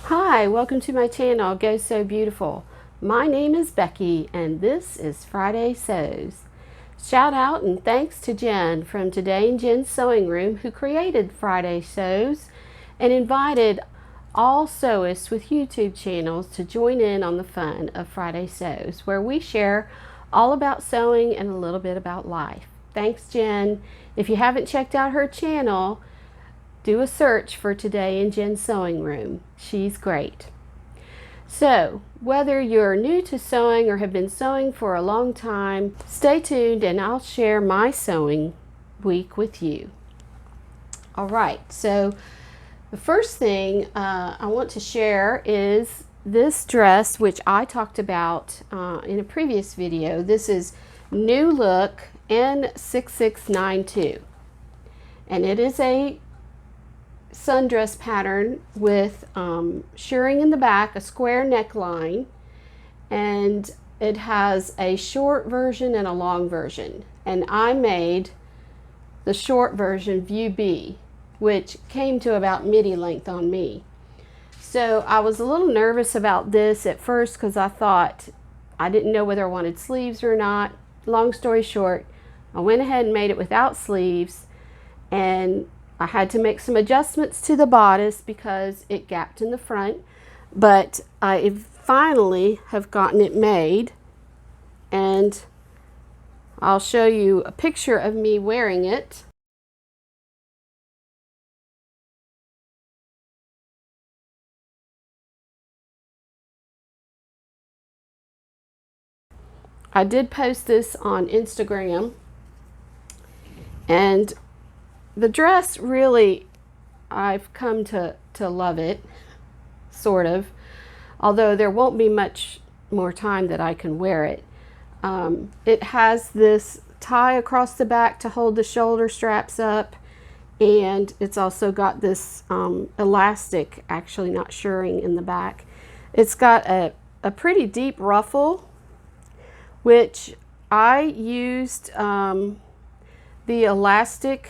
Hi, welcome to my channel, Go Sew Beautiful. My name is Becky and this is Friday Sews. Shout out and thanks to Jen from Today in Jen's Sewing Room who created Friday Sews and invited all sewists with YouTube channels to join in on the fun of Friday Sews, where we share all about sewing and a little bit about life. Thanks, Jen. If you haven't checked out her channel, do a search for Today in Jen's Sewing Room. She's great. So, whether you're new to sewing or have been sewing for a long time, stay tuned and I'll share my sewing week with you. All right, so the first thing I want to share is this dress, which I talked about in a previous video. This is New Look N6692, and it is a sundress pattern with shirring in the back, a square neckline, and it has a short version and a long version. And I made the short version view B, which came to about midi length on me. So I was a little nervous about this at first because I didn't know whether I wanted sleeves or not. Long story short, I went ahead and made it without sleeves, and I had to make some adjustments to the bodice because it gapped in the front, but I finally have gotten it made, and I'll show you a picture of me wearing it. I did post this on Instagram, and the dress really, I've come to love it, sort of, although there won't be much more time that I can wear it. It has this tie across the back to hold the shoulder straps up, and it's also got this elastic, actually not shirring, in the back. It's got a pretty deep ruffle, which I used the elastic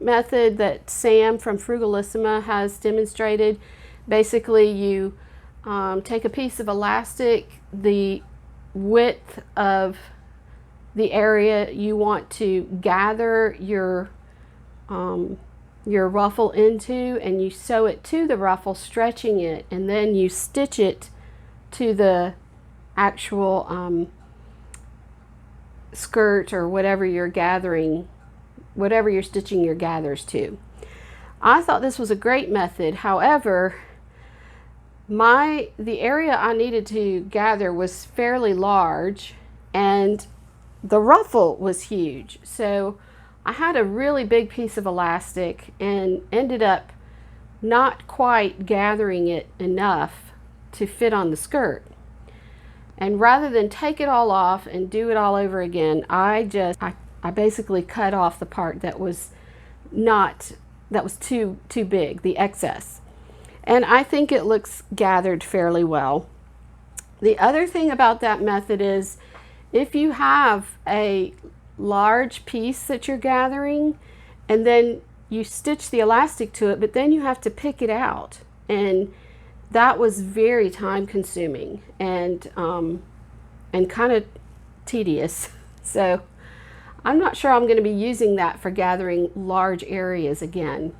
method that Sam from Frugalissima has demonstrated. Basically, you take a piece of elastic, the width of the area you want to gather your ruffle into, and you sew it to the ruffle, stretching it, and then you stitch it to the actual skirt or whatever you're gathering, whatever you're stitching your gathers to. I thought this was a great method. However, the area I needed to gather was fairly large and the ruffle was huge. So I had a really big piece of elastic and ended up not quite gathering it enough to fit on the skirt. And rather than take it all off and do it all over again, I basically cut off the part that was too big, the excess. And I think it looks gathered fairly well. The other thing about that method is if you have a large piece that you're gathering and then you stitch the elastic to it, but then you have to pick it out, and that was very time consuming and kind of tedious. So I'm not sure I'm going to be using that for gathering large areas again.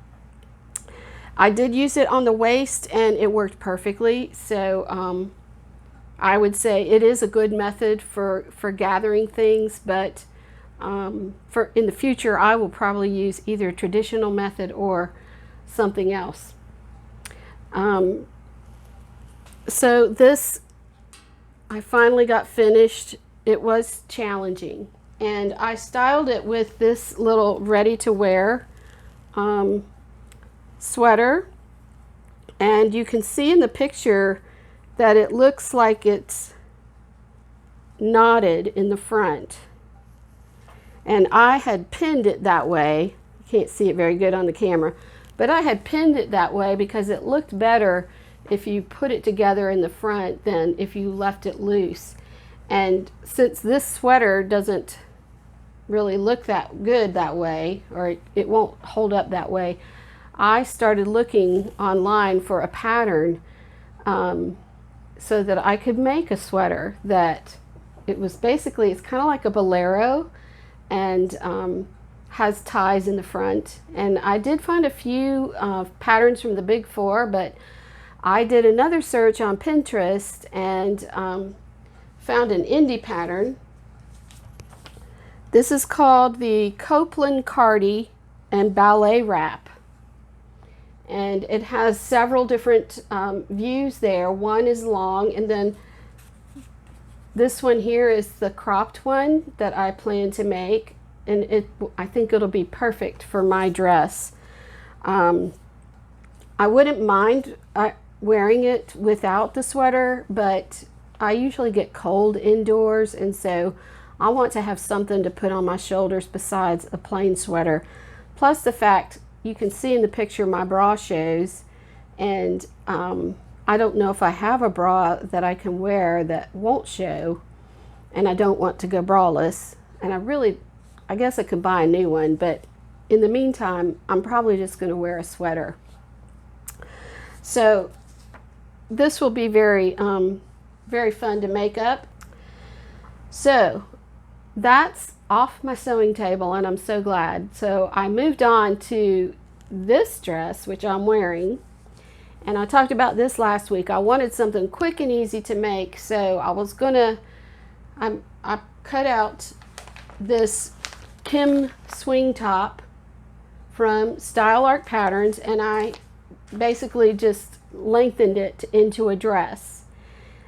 I did use it on the waist and it worked perfectly. So I would say it is a good method for gathering things, but for in the future I will probably use either a traditional method or something else. So this, I finally got finished. It was challenging, and I styled it with this little ready-to-wear sweater, and you can see in the picture that it looks like it's knotted in the front, and I had pinned it that way. You can't see it very good on the camera, but I had pinned it that way because it looked better if you put it together in the front than if you left it loose. And since this sweater doesn't really look that good that way, or it won't hold up that way, I started looking online for a pattern so that I could make a sweater that it was basically, it's kind of like a bolero, and has ties in the front. And I did find a few patterns from the Big Four, but I did another search on Pinterest and found an indie pattern. This is called the Copeland Cardi and Ballet Wrap. And it has several different views there. One is long, and then this one here is the cropped one that I plan to make. And I think it'll be perfect for my dress. I wouldn't mind wearing it without the sweater, but I usually get cold indoors, and so I want to have something to put on my shoulders besides a plain sweater. Plus the fact, you can see in the picture my bra shows, and I don't know if I have a bra that I can wear that won't show, and I don't want to go braless. And I guess I could buy a new one, but in the meantime, I'm probably just going to wear a sweater. So this will be very, very fun to make up. So that's off my sewing table, and I'm so glad. So I moved on to this dress, which I'm wearing, and I talked about this last week. I wanted something quick and easy to make, so I cut out this Kim swing top from Style Art Patterns, and I basically just lengthened it into a dress.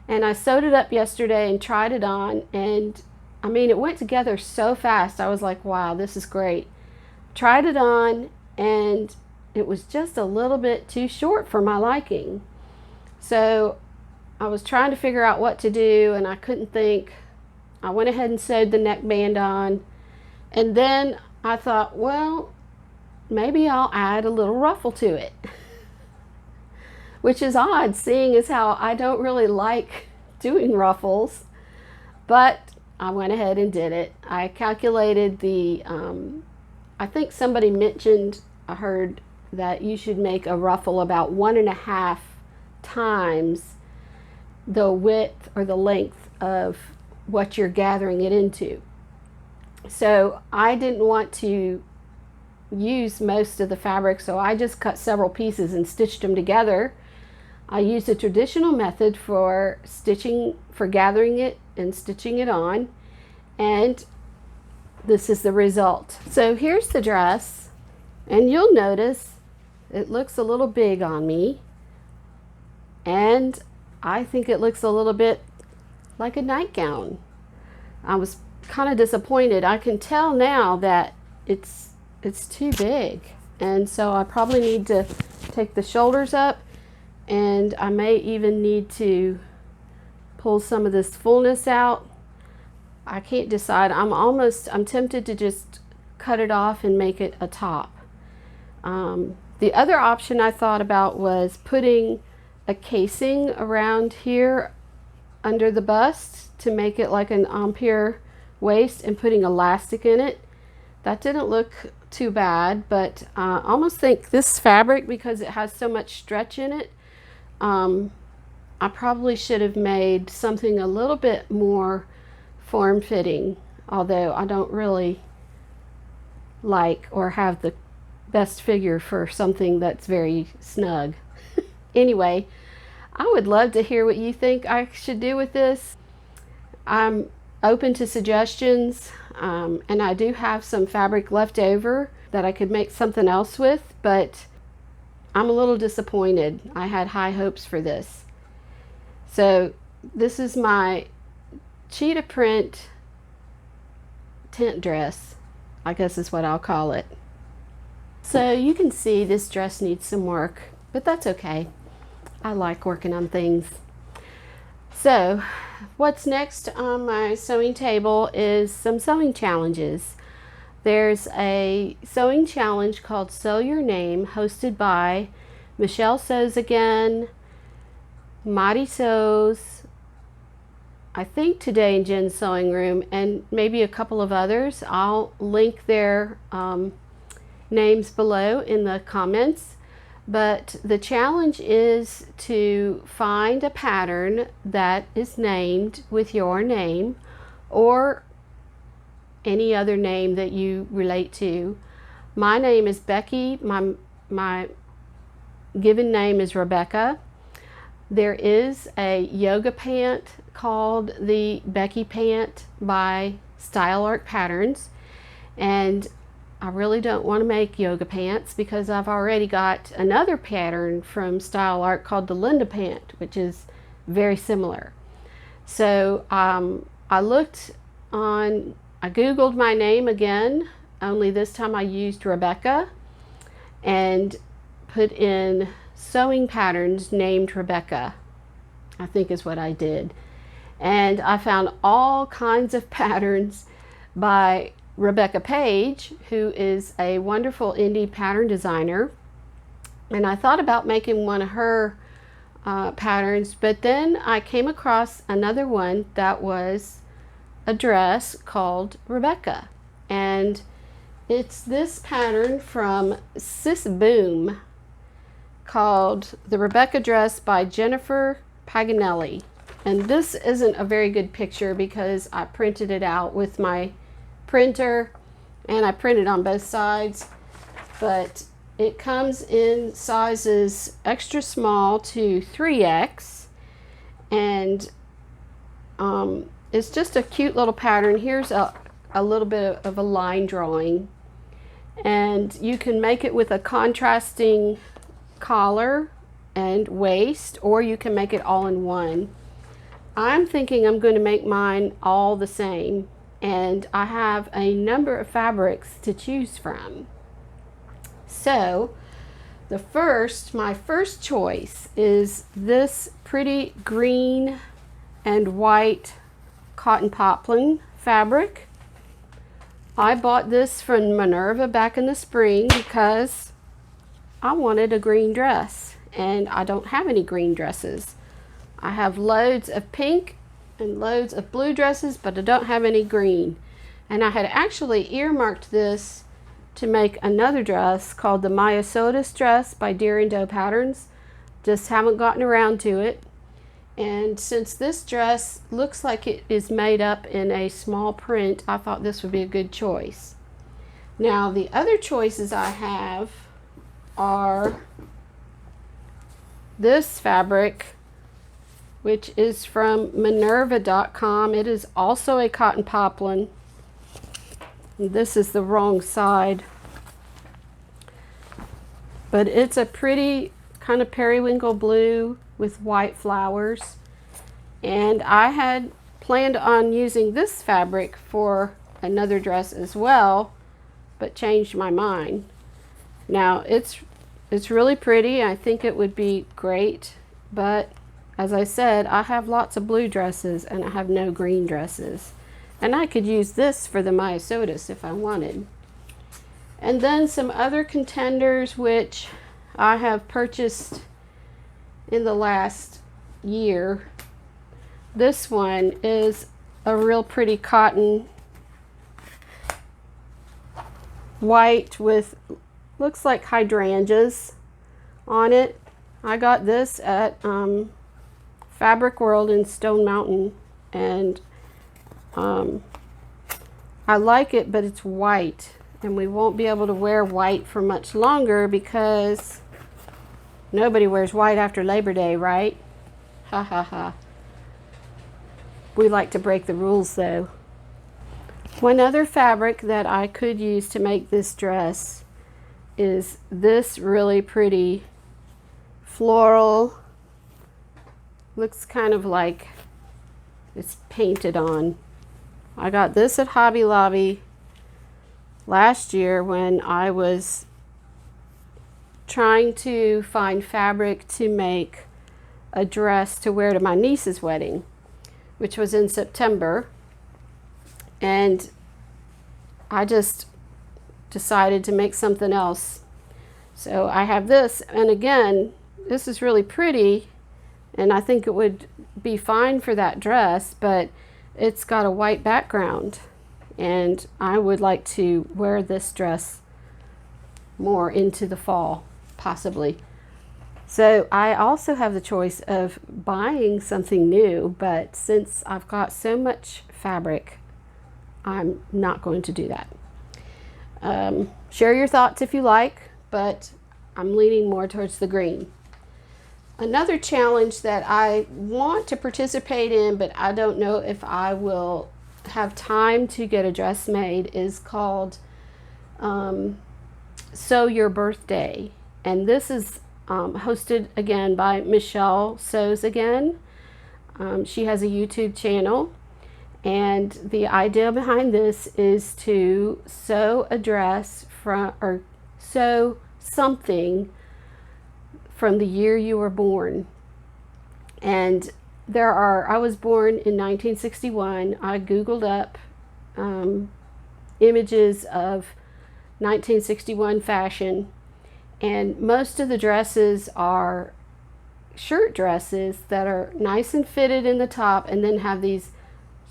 And I sewed it up yesterday and tried it on, and I mean, it went together so fast. I was like, wow, this is great. Tried it on, and it was just a little bit too short for my liking. So I was trying to figure out what to do, and I couldn't think. I went ahead and sewed the neckband on, and then I thought, well, maybe I'll add a little ruffle to it. Which is odd, seeing as how I don't really like doing ruffles, but I went ahead and did it. I calculated the, I think somebody mentioned, I heard that you should make a ruffle about 1.5 times the width or the length of what you're gathering it into. So I didn't want to use most of the fabric, so I just cut several pieces and stitched them together. I used a traditional method for stitching, for gathering it and stitching it on, and this is the result. So here's the dress, and you'll notice it looks a little big on me, and I think it looks a little bit like a nightgown. I was kind of disappointed. I can tell now that it's too big, and so I probably need to take the shoulders up, and I may even need to pull some of this fullness out. I can't decide. I'm tempted to just cut it off and make it a top. The other option I thought about was putting a casing around here under the bust to make it like an empire waist and putting elastic in it. That didn't look too bad, but I almost think this fabric, because it has so much stretch in it, I probably should have made something a little bit more form-fitting, although I don't really like or have the best figure for something that's very snug. Anyway, I would love to hear what you think I should do with this. I'm open to suggestions, and I do have some fabric left over that I could make something else with, but I'm a little disappointed. I had high hopes for this. So this is my cheetah print tent dress, I guess is what I'll call it. So you can see this dress needs some work, but that's okay. I like working on things. So what's next on my sewing table is some sewing challenges. There's a sewing challenge called Sew Your Name, hosted by Michelle Sews Again, Mighty Sews, I think Today in Jen's Sewing Room, and maybe a couple of others. I'll link their names below in the comments. But the challenge is to find a pattern that is named with your name or any other name that you relate to. My name is Becky. My given name is Rebecca. There is a yoga pant called the Becky Pant by Style Art Patterns, and I really don't want to make yoga pants because I've already got another pattern from Style Art called the Linda Pant, which is very similar. So I Googled my name again, only this time I used Rebecca, and put in sewing patterns named Rebecca, I think is what I did. And I found all kinds of patterns by Rebecca Page, who is a wonderful indie pattern designer. And I thought about making one of her patterns, but then I came across another one that was a dress called Rebecca. And it's this pattern from Sis Boom called the Rebecca dress by Jennifer Paganelli. And this isn't a very good picture because I printed it out with my printer and I printed on both sides, but it comes in sizes extra small to 3X, and it's just a cute little pattern. Here's a little bit of a line drawing, and you can make it with a contrasting collar and waist, or you can make it all in one. I'm thinking I'm going to make mine all the same, and I have a number of fabrics to choose from. So my first choice is this pretty green and white cotton poplin fabric. I bought this from Minerva back in the spring because I wanted a green dress, and I don't have any green dresses. I have loads of pink and loads of blue dresses, but I don't have any green. And I had actually earmarked this to make another dress called the Maya Sodas dress by Deer & Doe Patterns. Just haven't gotten around to it. And since this dress looks like it is made up in a small print, I thought this would be a good choice. Now the other choices I have are this fabric, which is from Minerva.com. It is also a cotton poplin. This is the wrong side, but it's a pretty kind of periwinkle blue with white flowers, and I had planned on using this fabric for another dress as well, but changed my mind. Now it's really pretty. I think it would be great, but as I said, I have lots of blue dresses and I have no green dresses. And I could use this for the Maya Sodas if I wanted. And then some other contenders which I have purchased in the last year. This one is a real pretty cotton white with looks like hydrangeas on it. I got this at Fabric World in Stone Mountain, and I like it, but it's white, and we won't be able to wear white for much longer because nobody wears white after Labor Day, right? Ha ha ha. We like to break the rules though. One other fabric that I could use to make this dress is this really pretty floral, looks kind of like it's painted on. I got this at Hobby Lobby last year when I was trying to find fabric to make a dress to wear to my niece's wedding, which was in September. And I just decided to make something else. So I have this, and again, this is really pretty, and I think it would be fine for that dress, but it's got a white background, and I would like to wear this dress more into the fall, possibly. So I also have the choice of buying something new, but since I've got so much fabric, I'm not going to do that. Share your thoughts if you like, but I'm leaning more towards the green. Another challenge that I want to participate in, but I don't know if I will have time to get a dress made, is called Sew Your Birthday. And this is hosted again by Michelle Sews Again. She has a YouTube channel, and the idea behind this is to sew a dress or sew something from the year you were born. And I was born in 1961. I Googled up images of 1961 fashion, and most of the dresses are shirt dresses that are nice and fitted in the top and then have these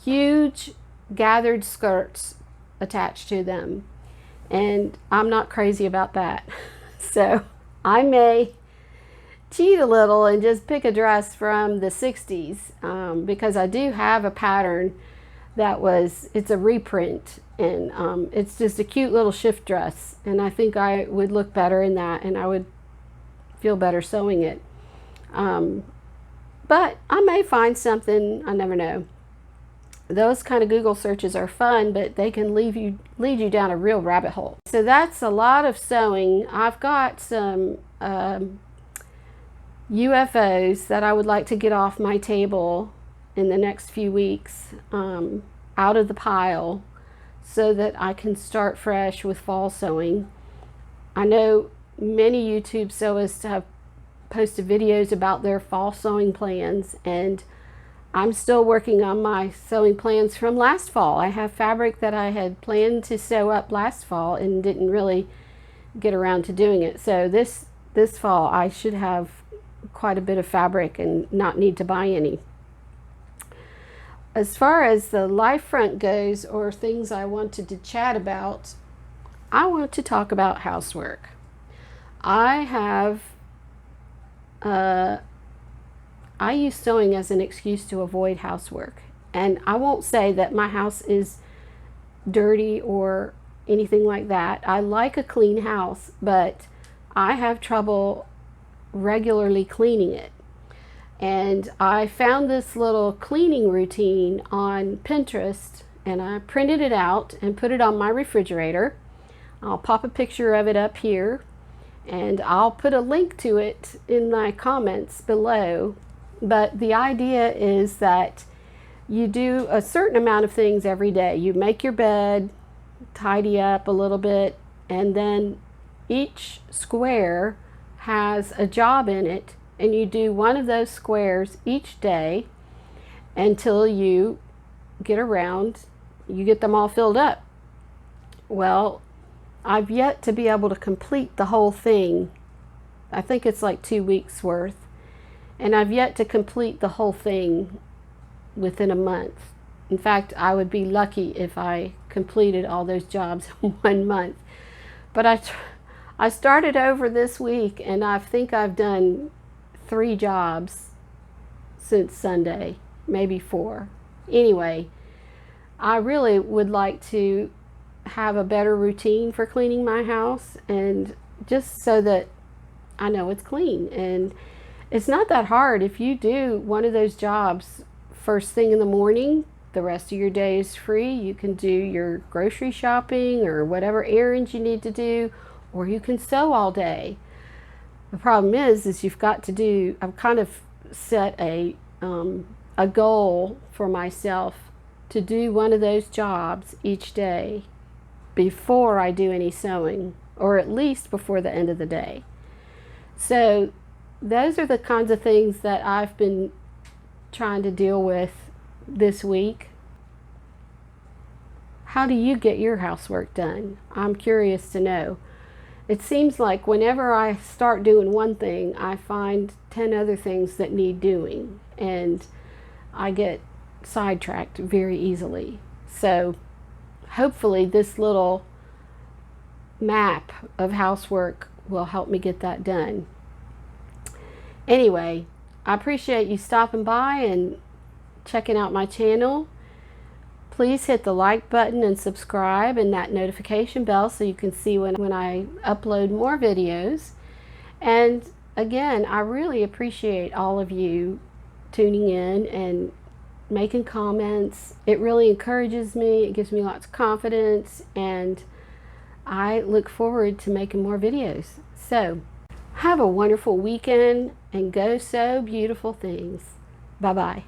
huge gathered skirts attached to them. And I'm not crazy about that. So I may cheat a little and just pick a dress from the 60s, because I do have a pattern it's a reprint, and it's just a cute little shift dress, and I think I would look better in that, and I would feel better sewing it. But I may find something, I never know. Those kind of Google searches are fun, but they can lead you down a real rabbit hole. So that's a lot of sewing. I've got some UFOs that I would like to get off my table in the next few weeks, out of the pile, so that I can start fresh with fall sewing. I know many YouTube sewists have posted videos about their fall sewing plans, and I'm still working on my sewing plans from last fall. I have fabric that I had planned to sew up last fall and didn't really get around to doing it. So this fall I should have quite a bit of fabric and not need to buy any. As far as the live front goes, or things I wanted to chat about, I want to talk about housework. I use sewing as an excuse to avoid housework. And I won't say that my house is dirty or anything like that. I like a clean house, but I have trouble regularly cleaning it. And I found this little cleaning routine on Pinterest, and I printed it out and put it on my refrigerator. I'll pop a picture of it up here, and I'll put a link to it in my comments below. But the idea is that you do a certain amount of things every day. You make your bed, tidy up a little bit, and then each square has a job in it, and you do one of those squares each day until you get them all filled up. Well, I've yet to be able to complete the whole thing. I think it's like 2 weeks worth, and I've yet to complete the whole thing within a month. In fact, I would be lucky if I completed all those jobs in 1 month. But I started over this week, and I think I've done 3 jobs since Sunday, maybe 4. Anyway, I really would like to have a better routine for cleaning my house, and just so that I know it's clean. And it's not that hard. If you do one of those jobs first thing in the morning, the rest of your day is free. You can do your grocery shopping or whatever errands you need to do, or you can sew all day. The problem is you've got to do, I've kind of set a goal for myself to do one of those jobs each day before I do any sewing, or at least before the end of the day. So those are the kinds of things that I've been trying to deal with this week. How do you get your housework done? I'm curious to know. It seems like whenever I start doing one thing, I find 10 other things that need doing, and I get sidetracked very easily. So hopefully this little map of housework will help me get that done. Anyway, I appreciate you stopping by and checking out my channel. Please hit the like button and subscribe and that notification bell so you can see when I upload more videos. And again, I really appreciate all of you tuning in and making comments. It really encourages me. It gives me lots of confidence, and I look forward to making more videos. So have a wonderful weekend and go sew beautiful things. Bye-bye.